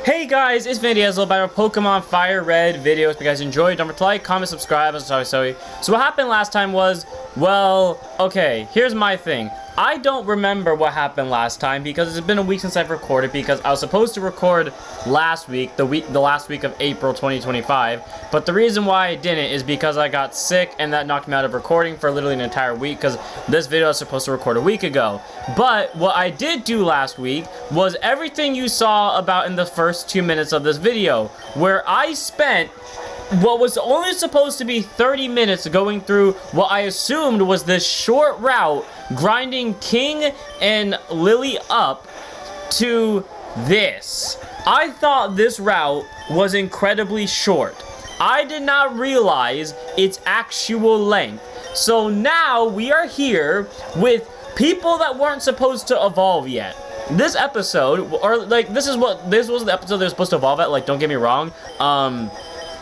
Hey guys, it's Van Diesel about our Pokemon FireRed videos. If you guys enjoyed, don't forget to like, comment, subscribe, and so what happened last time was, well, okay, here's my thing. I don't remember what happened last time because it's been a week since I've recorded, because I was supposed to record last week, the last week of April 2025, but the reason why I didn't is because I got sick and that knocked me out of recording for literally an entire week, because this video I was supposed to record a week ago. But what I did do last week was everything you saw about in the first 2 minutes of this video, where I spent what was only supposed to be 30 minutes going through what I assumed was this short route, grinding King and Lily up to this. I thought this route was incredibly short. I did not realize its actual length. So now we are here with people that weren't supposed to evolve yet. This episode, or like this was the episode they were supposed to evolve at, like, don't get me wrong.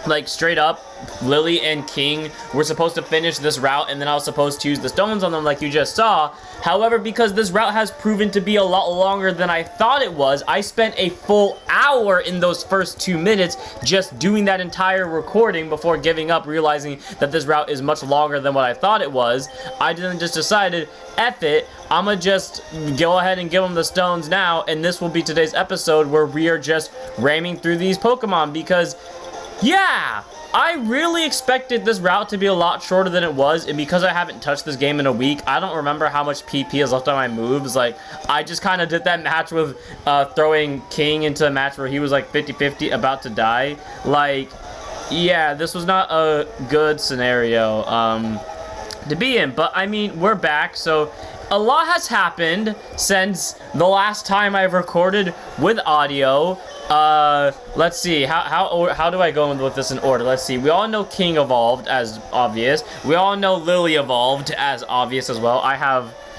Like, straight up, Lily and King were supposed to finish this route, and then I was supposed to use the stones on them like you just saw. However, because this route has proven to be a lot longer than I thought it was, I spent a full hour in those first 2 minutes just doing that entire recording before giving up, realizing that this route is much longer than what I thought it was. I then just decided, F it, I'ma just go ahead and give them the stones now, and this will be today's episode where we are just ramming through these Pokemon, because yeah, I really expected this route to be a lot shorter than it was, and because I haven't touched this game in a week, I don't remember how much PP is left on my moves. Like, I just kind of did that match with throwing King into a match where he was like 50-50 about to die. Like, yeah, this was not a good scenario to be in, but I mean, we're back, so a lot has happened since the last time I've recorded with audio. Let's see, how do I go with this in order? Let's see, we all know King evolved, as obvious. We all know Lily evolved, as obvious as well.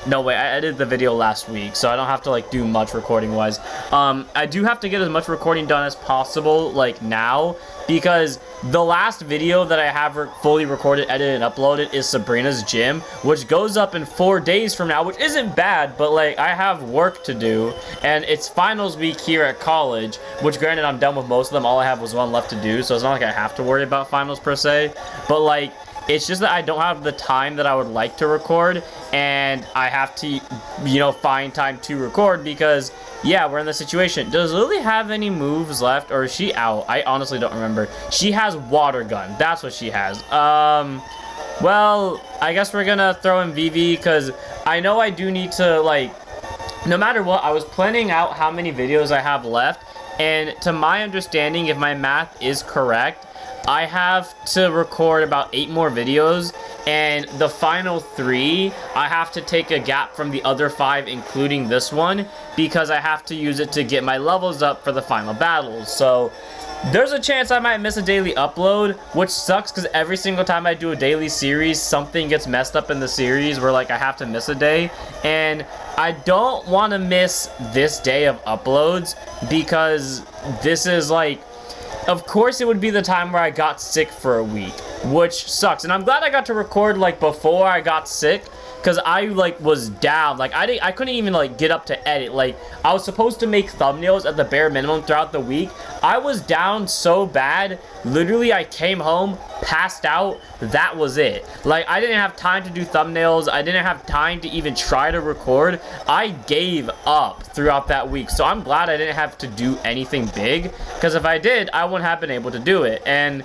No way, I edited the video last week, so I don't have to, like, do much recording-wise. I do have to get as much recording done as possible, like, now, because the last video that I have fully recorded, edited, and uploaded is Sabrina's Gym, which goes up in 4 days from now, which isn't bad, but, like, I have work to do, and it's finals week here at college, which, granted, I'm done with most of them. All I have was one left to do, so it's not like I have to worry about finals, per se, but, like, it's just that I don't have the time that I would like to record, and I have to, you know, find time to record because, yeah, we're in this situation. Does Lily have any moves left, or is she out? I honestly don't remember. She has Water Gun. That's what she has. Well, I guess we're gonna throw in VV because I know I do need to, like, no matter what, I was planning out how many videos I have left, and to my understanding, if my math is correct, I have to record about 8 more videos, and the final 3, I have to take a gap from the other 5, including this one, because I have to use it to get my levels up for the final battles. So there's a chance I might miss a daily upload, which sucks because every single time I do a daily series, something gets messed up in the series where, like, I have to miss a day, and I don't want to miss this day of uploads because this is, like, of course it would be the time where I got sick for a week, which sucks. And I'm glad I got to record, like, before I got sick, because I, like, was down. Like, I couldn't even, like, get up to edit. Like, I was supposed to make thumbnails at the bare minimum throughout the week. I was down so bad, literally I came home, passed out, that was it. Like, I didn't have time to do thumbnails. I didn't have time to even try to record. I gave up throughout that week. So I'm glad I didn't have to do anything big, because if I did, I wouldn't have been able to do it. And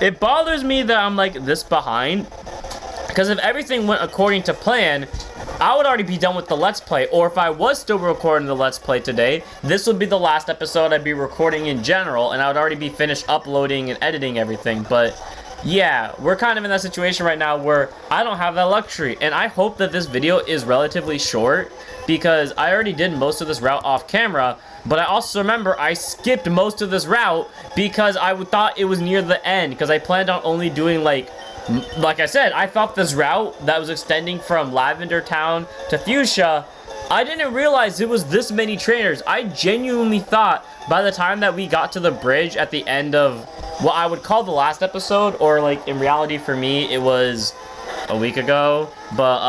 it bothers me that I'm, like, this behind, because if everything went according to plan, I would already be done with the Let's Play. Or if I was still recording the Let's Play today, this would be the last episode I'd be recording in general, and I would already be finished uploading and editing everything. But yeah, we're kind of in that situation right now where I don't have that luxury, and I hope that this video is relatively short, because I already did most of this route off camera, but I also remember I skipped most of this route because I thought it was near the end, because I planned on only doing, like I said, I thought this route that was extending from Lavender Town to Fuchsia, I didn't realize it was this many trainers. I genuinely thought by the time that we got to the bridge at the end of what I would call the last episode, or, like, in reality for me, it was a week ago, but,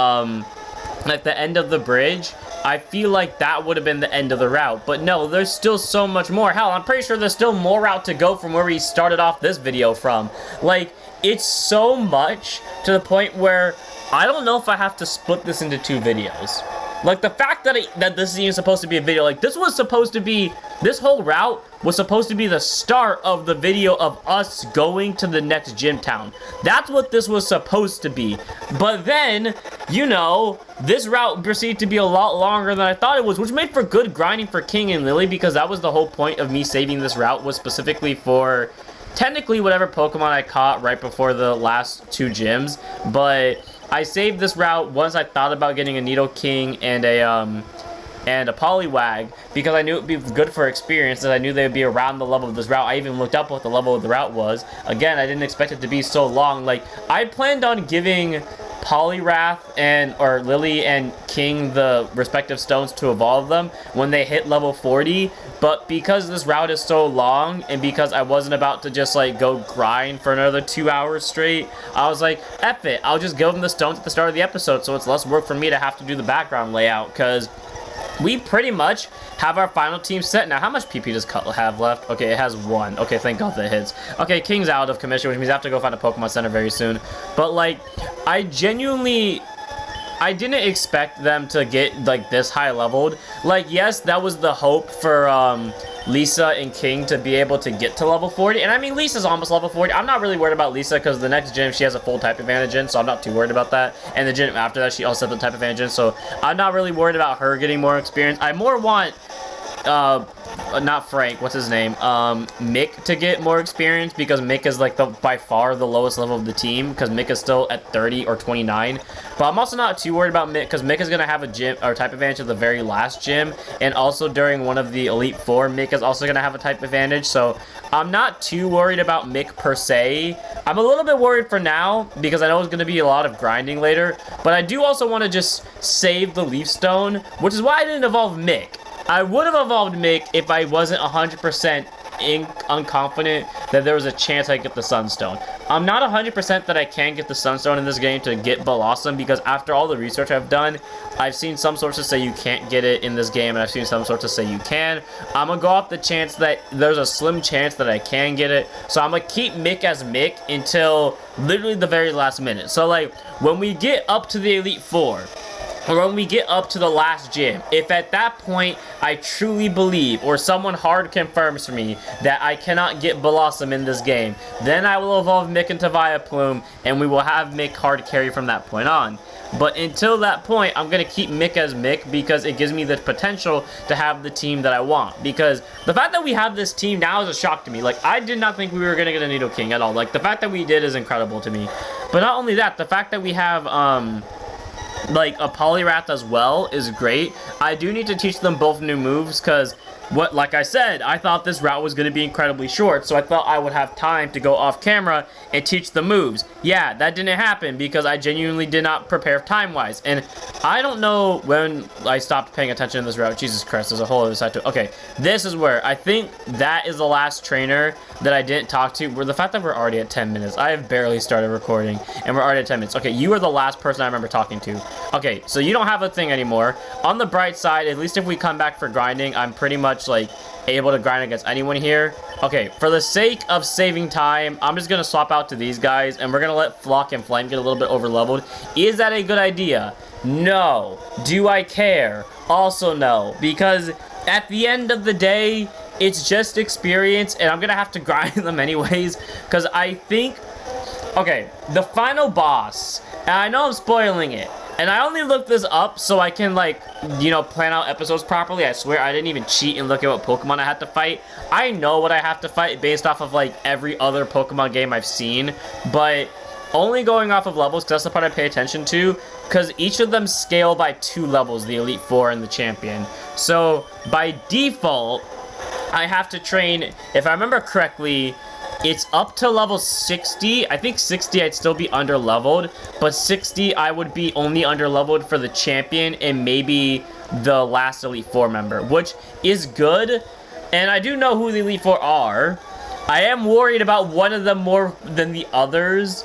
at the end of the bridge, I feel like that would have been the end of the route. But no, there's still so much more. Hell, I'm pretty sure there's still more route to go from where we started off this video from. Like, it's so much to the point where I don't know if I have to split this into 2 videos. Like, the fact that that this is even supposed to be a video, like, this was supposed to be, this whole route was supposed to be the start of the video of us going to the next gym town. That's what this was supposed to be. But then, you know, this route proceeded to be a lot longer than I thought it was, which made for good grinding for King and Lily, because that was the whole point of me saving this route, was specifically for technically whatever Pokemon I caught right before the last 2 gyms. But I saved this route once I thought about getting a Nidoking and a Poliwag, because I knew it would be good for experience, and I knew they would be around the level of this route. I even looked up what the level of the route was. Again, I didn't expect it to be so long. Like, I planned on giving Poliwrath or Lily and King the respective stones to evolve them when they hit level 40, but because this route is so long, and because I wasn't about to just like go grind for another 2 hours straight, I was like, F it, I'll just give them the stones at the start of the episode, so it's less work for me to have to do the background layout, because we pretty much have our final team set. Now, how much PP does Cutler have left? Okay, it has 1. Okay, thank God that hits. Okay, King's out of commission, which means I have to go find a Pokemon Center very soon. But, like, I didn't expect them to get, like, this high leveled. Like, yes, that was the hope for, Lisa and King to be able to get to level 40. And I mean, Lisa's almost level 40. I'm not really worried about Lisa because the next gym she has a full type advantage in, so I'm not too worried about that. And the gym after that, she also has the type advantage in, so I'm not really worried about her getting more experience. I more want, not Frank, what's his name? Mick to get more experience, because Mick is like by far the lowest level of the team, because Mick is still at 30 or 29. But I'm also not too worried about Mick, because Mick is going to have a gym or type advantage at the very last gym, and also during one of the Elite Four, Mick is also going to have a type advantage, so I'm not too worried about Mick per se. I'm a little bit worried for now, because I know it's going to be a lot of grinding later, but I do also want to just save the Leaf Stone, which is why I didn't evolve Mick. I would have evolved Mick if I wasn't 100% unconfident that there was a chance I could get the Sunstone. I'm not 100% that I can get the Sunstone in this game to get Blossom, because after all the research I've done, I've seen some sources say you can't get it in this game, and I've seen some sources say you can. I'm gonna go off the chance that there's a slim chance that I can get it, so I'm gonna keep Mick as Mick until literally the very last minute. So, like, when we get up to the Elite Four, or when we get up to the last gym, if at that point I truly believe, or someone hard confirms for me, that I cannot get Blossom in this game, then I will evolve Mick into Vileplume, and we will have Mick hard carry from that point on. But until that point, I'm going to keep Mick as Mick, because it gives me the potential to have the team that I want. Because the fact that we have this team now is a shock to me. Like, I did not think we were going to get a Nidoking at all. Like, the fact that we did is incredible to me. But not only that, the fact that we have, like, a Poliwrath as well is great. I do need to teach them both new moves, because like I said, I thought this route was going to be incredibly short, so I thought I would have time to go off camera and teach the moves. Yeah, that didn't happen because I genuinely did not prepare time-wise, and I don't know when I stopped paying attention to this route. Jesus Christ, there's a whole other side to it. Okay, this is where I think that is the last trainer that I didn't talk to, where the fact that we're already at 10 minutes. I have barely started recording, and we're already at 10 minutes. Okay, you are the last person I remember talking to. Okay, so you don't have a thing anymore. On the bright side, at least if we come back for grinding, I'm pretty much, like, able to grind against anyone here. Okay, for the sake of saving time, I'm just gonna swap out to these guys, and we're gonna let Flock and Flame get a little bit over leveled. Is that a good idea? No. Do I care? Also no, because at the end of the day, it's just experience, and I'm gonna have to grind them anyways, because I think, okay, the final boss, and I know I'm spoiling it, and I only looked this up so I can, like, you know, plan out episodes properly. I swear I didn't even cheat and look at what Pokemon I had to fight. I know what I have to fight based off of, like, every other Pokemon game I've seen, but only going off of levels, because that's the part I pay attention to, because each of them scale by 2 levels, the Elite Four and the Champion. So, by default, I have to train, if I remember correctly, it's up to level 60. I think 60 I'd still be under-leveled, but 60 I would be only under-leveled for the Champion and maybe the last Elite Four member, which is good, and I do know who the Elite Four are. I am worried about one of them more than the others,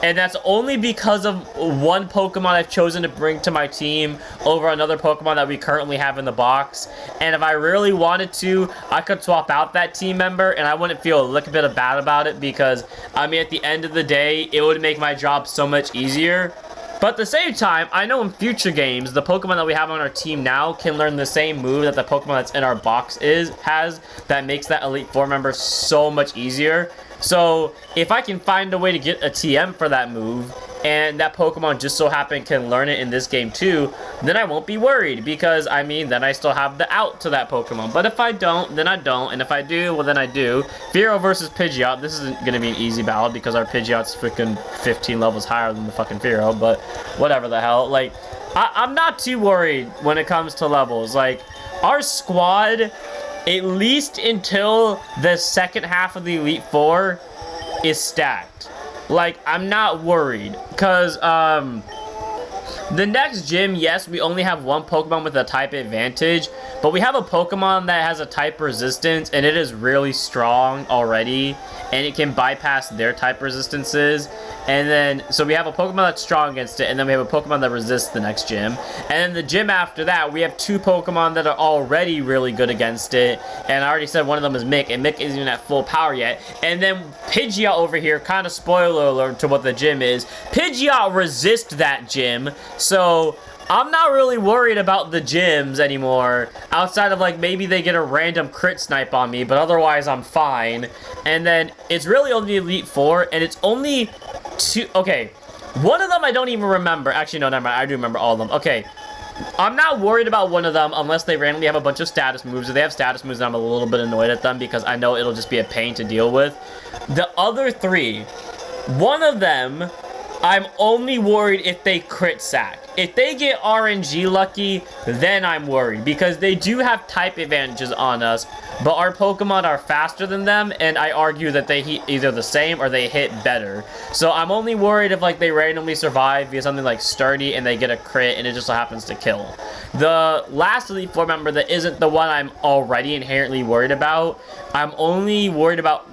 And that's only because of one Pokemon I've chosen to bring to my team over another Pokemon that we currently have in the box. And if I really wanted to, I could swap out that team member and I wouldn't feel a little bit bad about it because, I mean, at the end of the day, it would make my job so much easier. But at the same time, I know in future games, the Pokemon that we have on our team now can learn the same move that the Pokemon that's in our box has that makes that Elite Four member so much easier. So if I can find a way to get a TM for that move, and that Pokemon just so happen can learn it in this game too, then I won't be worried because, I mean, then I still have the out to that Pokemon. But if I don't, then I don't, and if I do, well then I do. Fearow versus Pidgeot, this isn't going to be an easy battle because our Pidgeot's freaking 15 levels higher than the fucking Fearow, but whatever the hell. Like, I'm not too worried when it comes to levels. Like, our squad, at least until the second half of the Elite Four, is stacked. Like, I'm not worried, because, the next gym, yes, we only have one Pokemon with a type advantage, but we have a Pokemon that has a type resistance, and it is really strong already, and it can bypass their type resistances. And then, so we have a Pokemon that's strong against it, and then we have a Pokemon that resists the next gym. And then the gym after that, we have two Pokemon that are already really good against it. And I already said one of them is Mick, and Mick isn't even at full power yet. And then Pidgeot over here, kind of spoiler alert to what the gym is, Pidgeot resists that gym. So I'm not really worried about the gyms anymore, outside of, like, maybe they get a random crit snipe on me, but otherwise I'm fine. And then it's really only Elite Four, and it's only two. Okay, one of them I don't even remember. Actually, no, never mind. I do remember all of them. Okay, I'm not worried about one of them unless they randomly have a bunch of status moves. If they have status moves, then I'm a little bit annoyed at them because I know it'll just be a pain to deal with. The other three, one of them, I'm only worried if they crit sack. If they get RNG lucky, then I'm worried because they do have type advantages on us, but our Pokemon are faster than them, and I argue that they hit either the same or they hit better. So I'm only worried if, like, they randomly survive via something like Sturdy and they get a crit and it just so happens to kill. The last Elite Four member that isn't the one I'm already inherently worried about, I'm only worried about,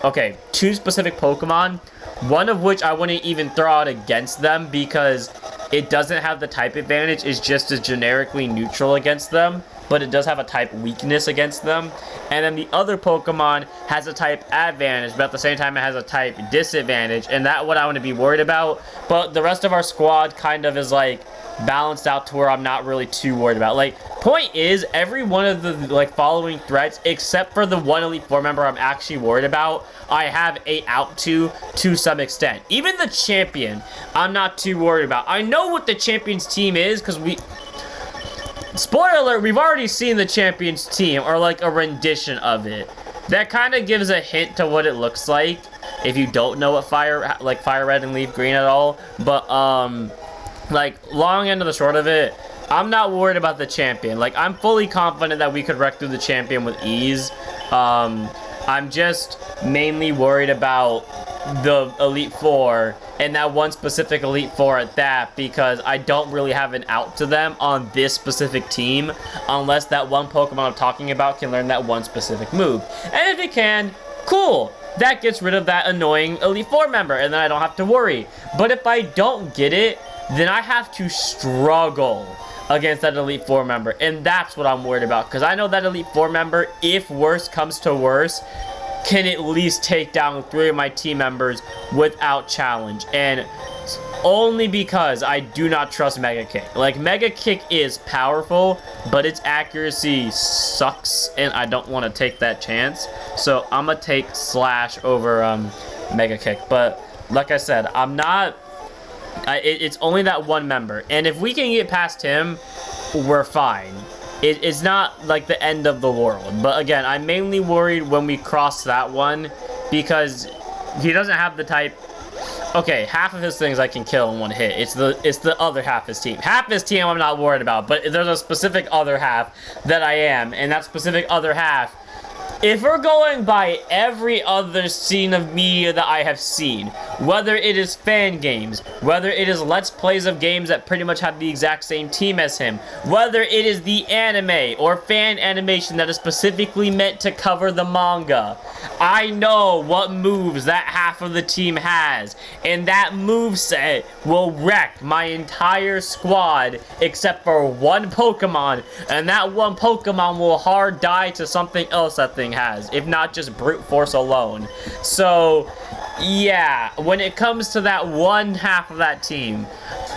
okay, two specific Pokemon, one of which I wouldn't even throw out against them because it doesn't have the type advantage. It's just as generically neutral against them, but it does have a type weakness against them. And then the other Pokemon has a type advantage, but at the same time it has a type disadvantage, and that's what I want to be worried about. But the rest of our squad kind of is, like, balanced out to where I'm not really too worried about. Like, point is, every one of the, like, following threats, except for the one Elite Four member I'm actually worried about, I have a out to some extent. Even the champion, I'm not too worried about. I know what the champion's team is, because spoiler alert, we've already seen the champion's team, or, like, a rendition of it. That kind of gives a hint to what it looks like, if you don't know what FireRed and Leaf Green at all. But, like, long end of the short of it, I'm not worried about the champion. Like, I'm fully confident that we could wreck through the champion with ease. I'm just mainly worried about the Elite Four, and that one specific Elite Four at that, because I don't really have an out to them on this specific team, unless that one Pokemon I'm talking about can learn that one specific move. And if it can, cool! That gets rid of that annoying Elite Four member, and then I don't have to worry. But if I don't get it, then I have to struggle against that Elite Four member, and that's what I'm worried about, because I know that Elite Four member, if worse comes to worse, can at least take down 3 of my team members without challenge, and only because I do not trust Mega Kick. Like, Mega Kick is powerful, but its accuracy sucks, and I don't want to take that chance, so I'm gonna take Slash over Mega Kick. But like I said, I'm not... it's only that one member, and if we can get past him, we're fine. It's not like the end of the world, but again, I'm mainly worried when we cross that one, because he doesn't have the type. Okay, half of his things I can kill in one hit. It's the other half of his team. Half of his team I'm not worried about, but there's a specific other half that I am, and that specific other half, if we're going by every other scene of media that I have seen, whether it is fan games, whether it is let's plays of games that pretty much have the exact same team as him, whether it is the anime or fan animation that is specifically meant to cover the manga. I know what moves that half of the team has, and that moveset will wreck my entire squad except for one Pokemon, and that one Pokemon will hard die to something else that thing has, if not just brute force alone. So yeah, when it comes to that one half of that team,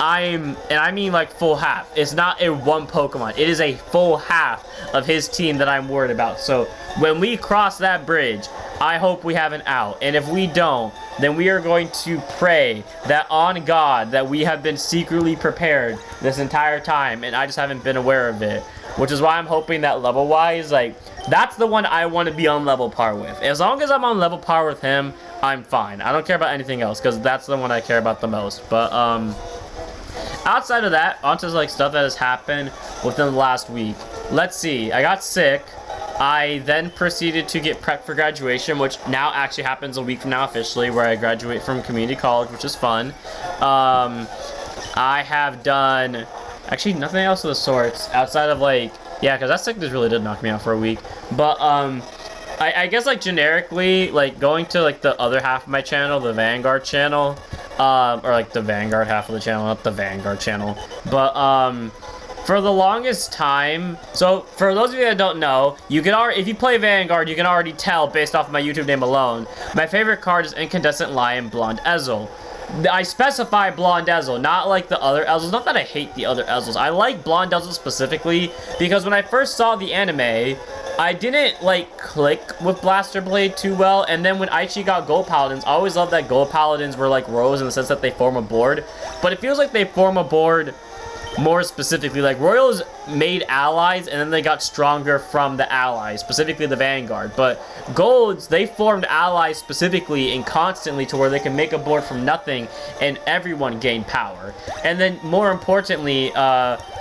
and I mean like full half, it's not a one Pokemon, it is a full half of his team that I'm worried about. So when we cross that bridge, I hope we have an out, and if we don't, then we are going to pray that on God that we have been secretly prepared this entire time, and I just haven't been aware of it. Which is why I'm hoping that level-wise, like, that's the one I want to be on level par with. As long as I'm on level par with him, I'm fine. I don't care about anything else, because that's the one I care about the most. But, outside of that, onto, like, stuff that has happened within the last week. Let's see. I got sick. I then proceeded to get prepped for graduation, which now actually happens a week from now officially, where I graduate from community college, which is fun. I have done... actually, nothing else of the sorts outside of like, yeah, because that sickness really did knock me out for a week. But I guess like generically, like going to like the other half of my channel, the Vanguard channel, or like the Vanguard half of the channel, not the Vanguard channel. But for the longest time, so for those of you that don't know, you can already, if you play Vanguard, you can already tell based off of my YouTube name alone. My favorite card is Incandescent Lion Blonde Ezel. I specify Blonde Ezel, not like the other Ezels. Not that I hate the other Ezels. I like Blonde Ezel specifically because when I first saw the anime, I didn't like click with Blaster Blade too well. And then when Aichi got Gold Paladins, I always loved that Gold Paladins were like Royals in the sense that they form a board. But it feels like they form a board more specifically, like Royals made allies and then they got stronger from the allies, specifically the Vanguard. But Golds, they formed allies specifically and constantly to where they can make a board from nothing and everyone gained power. And then more importantly,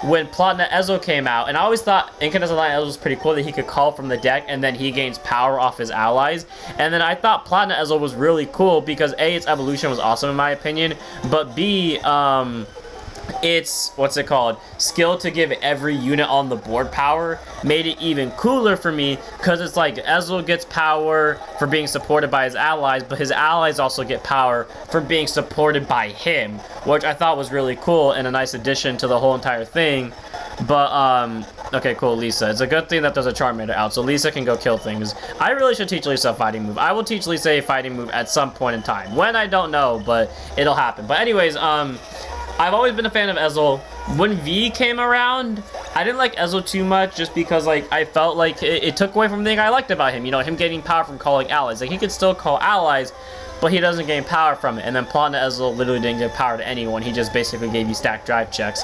when Platinum Ezel came out, and I always thought Incandescent Lion Ezel was pretty cool that he could call from the deck and then he gains power off his allies. And then I thought Platinum Ezel was really cool because A, its evolution was awesome in my opinion, but B, its, what's it called, skill to give every unit on the board power made it even cooler for me because it's like Ezel gets power for being supported by his allies, but his allies also get power for being supported by him, which I thought was really cool and a nice addition to the whole entire thing. But, okay, cool, Lisa. It's a good thing that there's a Charmander out, so Lisa can go kill things. I really should teach Lisa a fighting move. I will teach Lisa a fighting move at some point in time. When, I don't know, but it'll happen. But anyways, I've always been a fan of Ezel. When V came around, I didn't like Ezel too much just because, like, I felt like it took away from the thing I liked about him. You know, him getting power from calling allies. Like, he could still call allies, but he doesn't gain power from it. And then Platinum Ezel literally didn't give power to anyone. He just basically gave you stacked drive checks.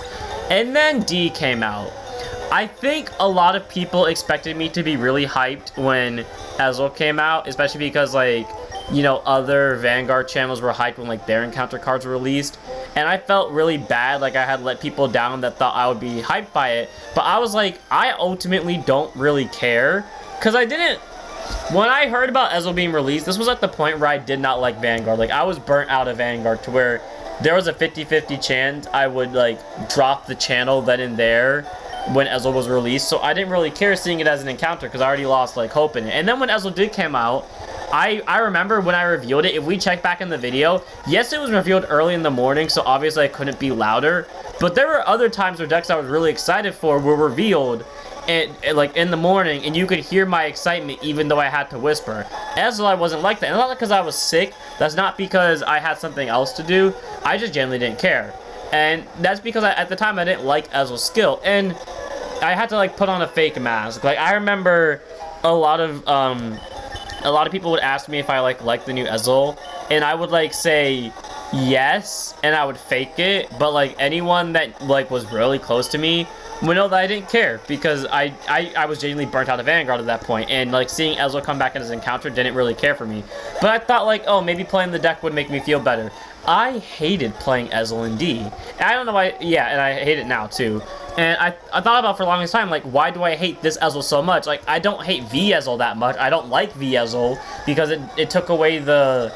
And then D came out. I think a lot of people expected me to be really hyped when Ezel came out, especially because, like, you know, other Vanguard channels were hyped when, like, their encounter cards were released. And I felt really bad, like I had let people down that thought I would be hyped by it. But I was like, I ultimately don't really care. Because I didn't... When I heard about Ezel being released, this was at the point where I did not like Vanguard. Like, I was burnt out of Vanguard to where there was a 50-50 chance I would, like, drop the channel then and there when Ezel was released. So I didn't really care seeing it as an encounter because I already lost, like, hope in it. And then when Ezel did come out, I remember when I revealed it, if we check back in the video, yes, it was revealed early in the morning, so obviously I couldn't be louder, but there were other times where decks I was really excited for were revealed like in the morning, and you could hear my excitement even though I had to whisper. Ezel, I wasn't like that, and not because I was sick, that's not because I had something else to do, I just generally didn't care. And that's because at the time I didn't like Ezel's skill, and I had to like put on a fake mask. Like, I remember a lot of people would ask me if I like the new Ezel, and I would like say yes, and I would fake it, but like anyone that like was really close to me would know that I didn't care because I was genuinely burnt out of Vanguard at that point, and like seeing Ezel come back in his encounter didn't really care for me. But I thought like, oh, maybe playing the deck would make me feel better. I hated playing Ezel in D. And I don't know why, yeah, and I hate it now too. And I thought about for the longest time, like, why do I hate this Ezel so much? Like, I don't hate V Ezel that much. I don't like V Ezel because it took away the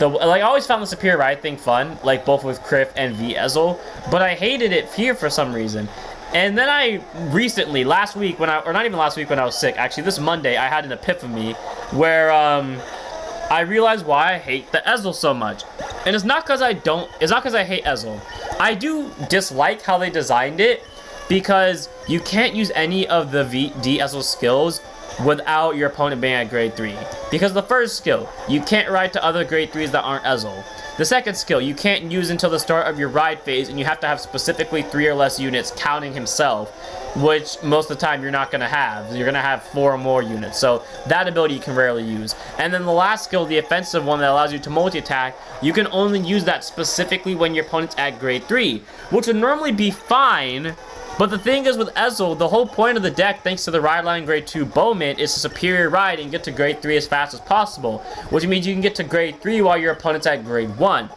I always found the superior ride thing fun, like both with Criff and V Ezel, but I hated it here for some reason. And then I recently, last week when or not even last week when I was sick, actually this Monday, I had an epiphany where I realized why I hate the Ezel so much. And it's not because I hate Ezel. I do dislike how they designed it because you can't use any of the D Ezel skills without your opponent being at grade 3. Because the first skill, you can't ride to other grade 3s that aren't Ezel. The second skill, you can't use until the start of your ride phase, and you have to have specifically 3 or less units counting himself, which most of the time you're not going to have. You're going to have 4 or more units, so that ability you can rarely use. And then the last skill, the offensive one that allows you to multi-attack, you can only use that specifically when your opponent's at grade 3, which would normally be fine. But the thing is with Ezel, the whole point of the deck, thanks to the Ride Line Grade 2 Bowman, is to superior ride and get to grade 3 as fast as possible, which means you can get to grade 3 while your opponent's at grade 1.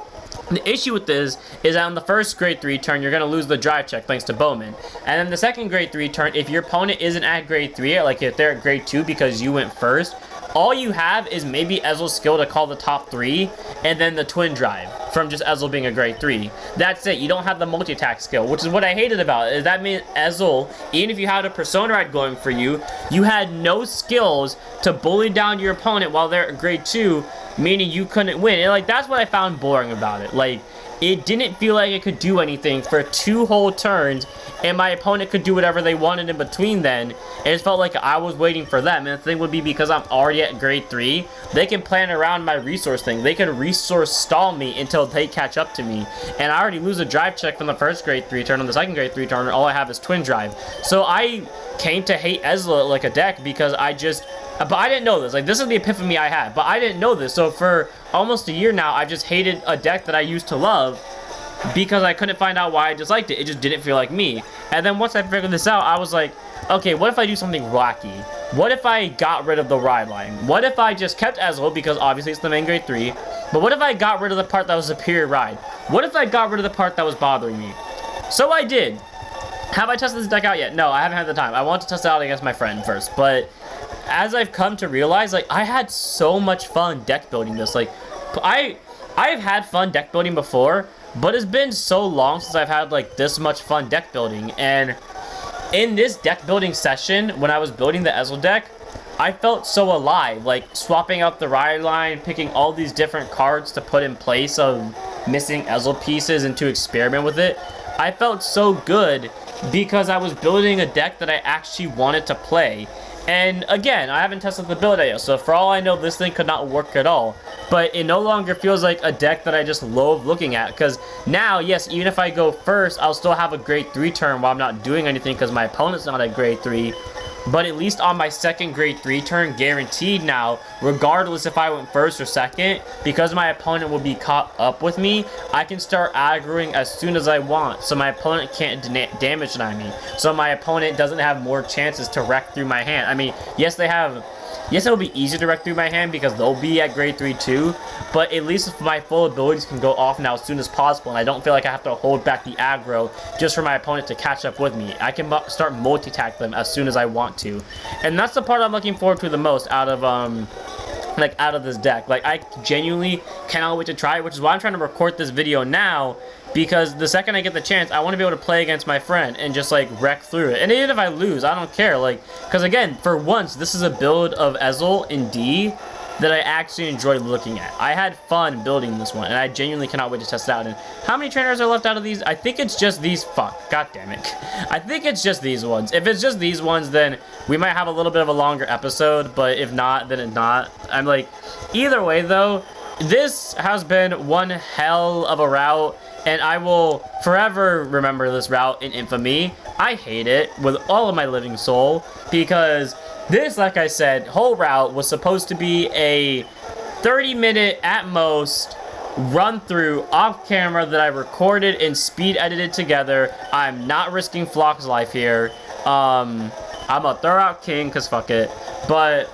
The issue with this is that on the first grade 3 turn, you're going to lose the drive check thanks to Bowman. And then the second grade 3 turn, if your opponent isn't at grade 3, like if they're at grade 2 because you went first, all you have is maybe Ezel's skill to call the top 3, and then the twin drive from just Ezel being a grade 3. That's it. You don't have the multi-attack skill, which is what I hated about it. Is that means Ezel, even if you had a Persona Ride going for you, you had no skills to bully down your opponent while they're at grade 2, meaning you couldn't win. And that's what I found boring about it. It didn't feel like it could do anything for 2 whole turns, and my opponent could do whatever they wanted in between then. It just felt like I was waiting for them. And the thing would be, because I'm already at grade 3, they can plan around my resource thing. They can resource stall me until they catch up to me. And I already lose a drive check from the first grade 3 turn. On the second grade 3 turn, all I have is twin drive. So I came to hate Ezel like a deck because but I didn't know this. This is the epiphany I had, but I didn't know this. So for almost a year now, I've just hated a deck that I used to love because I couldn't find out why I disliked it. It just didn't feel like me. And then once I figured this out, I was like, okay, what if I do something wacky? What if I got rid of the ride line? What if I just kept Ezel, because obviously it's the main grade 3, but what if I got rid of the part that was superior ride? What if I got rid of the part that was bothering me? So I did. Have I tested this deck out yet? No, I haven't had the time. I want to test it out against my friend first, but as I've come to realize, I had so much fun deck building this. I've had fun deck building before, but it's been so long since I've had, this much fun deck building. And in this deck building session, when I was building the Ezel deck, I felt so alive. Swapping out the ride line, picking all these different cards to put in place of missing Ezel pieces and to experiment with it. I felt so good because I was building a deck that I actually wanted to play. And again, I haven't tested the build yet, so for all I know, this thing could not work at all. But it no longer feels like a deck that I just loathe looking at, because now, yes, even if I go first, I'll still have a grade 3 turn while I'm not doing anything because my opponent's not at grade 3. But at least on my second grade 3 turn, guaranteed now, regardless if I went first or second, because my opponent will be caught up with me, I can start aggroing as soon as I want, so my opponent can't damage deny me. So my opponent doesn't have more chances to wreck through my hand. I mean, yes, it'll be easier to wreck through my hand because they'll be at grade 3 too, but at least my full abilities can go off now as soon as possible, and I don't feel like I have to hold back the aggro just for my opponent to catch up with me. I can start multi-attack them as soon as I want to. And that's the part I'm looking forward to the most out of this deck. I genuinely cannot wait to try it, which is why I'm trying to record this video now, because the second I get the chance, I want to be able to play against my friend and just wreck through it. And even if I lose, I don't care, because again, for once, this is a build of Ezel in D that I actually enjoyed looking at. I had fun building this one, and I genuinely cannot wait to test it out. And how many trainers are left out of these? I think it's just these. Fuck, god damn it. I think it's just these ones. If it's just these ones, then we might have a little bit of a longer episode, but if not, then it's not. Either way though, this has been one hell of a route, and I will forever remember this route in infamy. I hate it with all of my living soul, because this, like I said, whole route was supposed to be a 30-minute at most run through off camera that I recorded and speed edited together. I'm not risking Flock's life here. I'm a throw out king because fuck it. But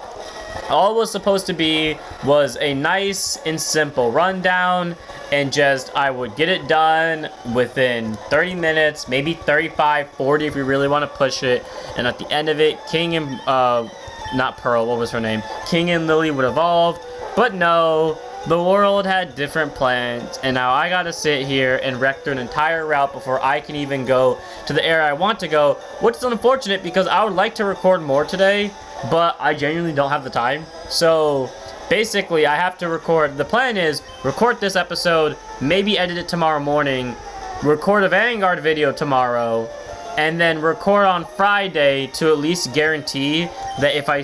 all it was supposed to be was a nice and simple rundown, and just I would get it done within 30 minutes, maybe 35, 40 if we really want to push it. And at the end of it, King and not Pearl, what was her name? King and Lily would evolve. But no, the world had different plans, and now I gotta sit here and wreck through an entire route before I can even go to the area I want to go, which is unfortunate because I would like to record more today, but I genuinely don't have the time. So basically I have to record, the plan is record this episode, maybe edit it tomorrow morning, record a Vanguard video tomorrow, and then record on Friday to at least guarantee that if I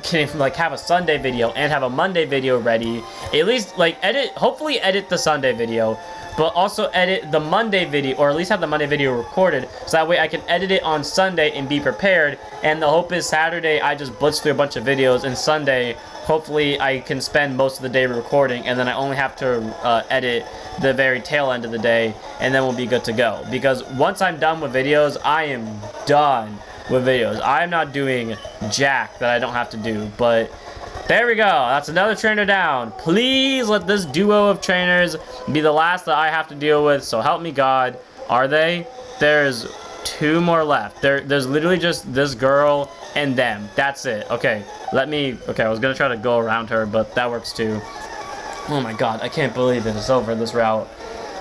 can like have a Sunday video and have a Monday video ready, at least like hopefully edit the Sunday video, but also edit the Monday video, or at least have the Monday video recorded, so that way I can edit it on Sunday and be prepared. And the hope is Saturday I just blitz through a bunch of videos, and Sunday hopefully I can spend most of the day recording, and then I only have to edit the very tail end of the day, and then we'll be good to go. Because once I'm done with videos, I am done with videos. I'm not doing jack that I don't have to do. But there we go. That's another trainer down. Please let this duo of trainers be the last that I have to deal with. So help me God. Are they? There's 2 more left. There's literally just this girl and them. That's it. Okay. Okay, I was gonna try to go around her, but that works too. Oh my God, I can't believe it. It's over, this route.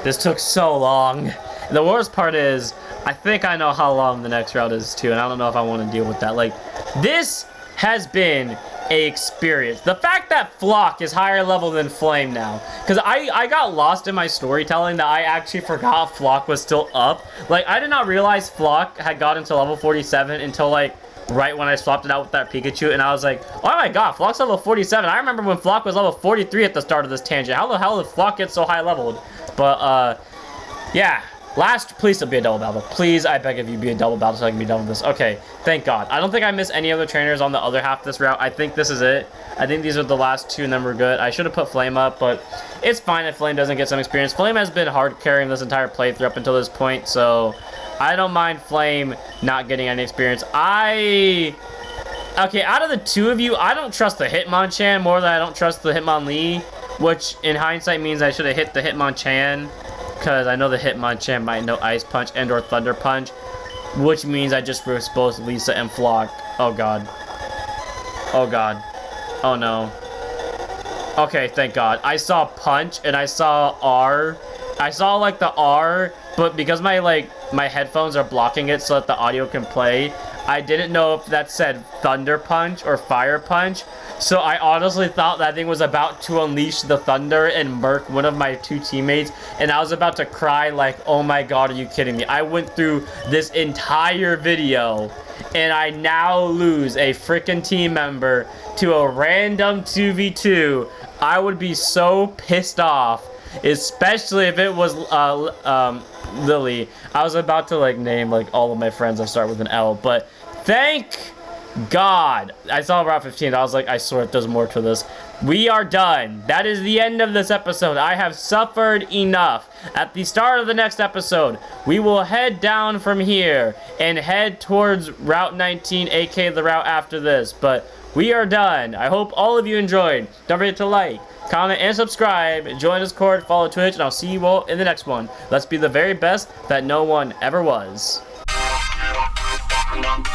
This took so long. The worst part is, I think I know how long the next route is too, and I don't know if I want to deal with that. Like, this has been a experience. The fact that Flock is higher level than Flame now, because I got lost in my storytelling that I actually forgot Flock was still up. Like, I did not realize Flock had gotten to level 47 until like right when I swapped it out with that Pikachu, and I was like, oh my God, Flock's level 47. I remember when Flock was level 43 at the start of this tangent. How the hell did Flock get so high leveled? But yeah, please don't be a double battle. Please, I beg of you, be a double battle so I can be done with this. Okay, thank God. I don't think I missed any other trainers on the other half of this route. I think this is it. I think these are the last 2, and then we're good. I should have put Flame up, but it's fine if Flame doesn't get some experience. Flame has been hard carrying this entire playthrough up until this point, so I don't mind Flame not getting any experience. Okay, out of the 2 of you, I don't trust the Hitmonchan more than I don't trust the Hitmonlee, which in hindsight means I should have hit the Hitmonchan, because I know the Hitmonchan might know Ice Punch and or Thunder Punch, which means I just risked both Lisa and Flock. Oh God. Oh God. Oh no. Okay, thank God. I saw Punch and I saw R. I saw like the R, but because my headphones are blocking it so that the audio can play, I didn't know if that said Thunder Punch or Fire Punch. So I honestly thought that thing was about to unleash the thunder and murk one of my 2 teammates, and I was about to cry like, oh my God, are you kidding me? I went through this entire video and I now lose a freaking team member to a random 2v2. I would be so pissed off, especially if it was Lily. I was about to like name like all of my friends that start with an L, but thank God I saw Route 15. I was like, I swear there's more to this. We are done. That is the end of this episode. I have suffered enough. At the start of the next episode, we will head down from here and head towards Route 19, aka the route after this. But we are done. I hope all of you enjoyed. Don't forget to like, comment, and subscribe. Join Discord, follow Twitch, and I'll see you all in the next one. Let's be the very best that no one ever was. Thank you.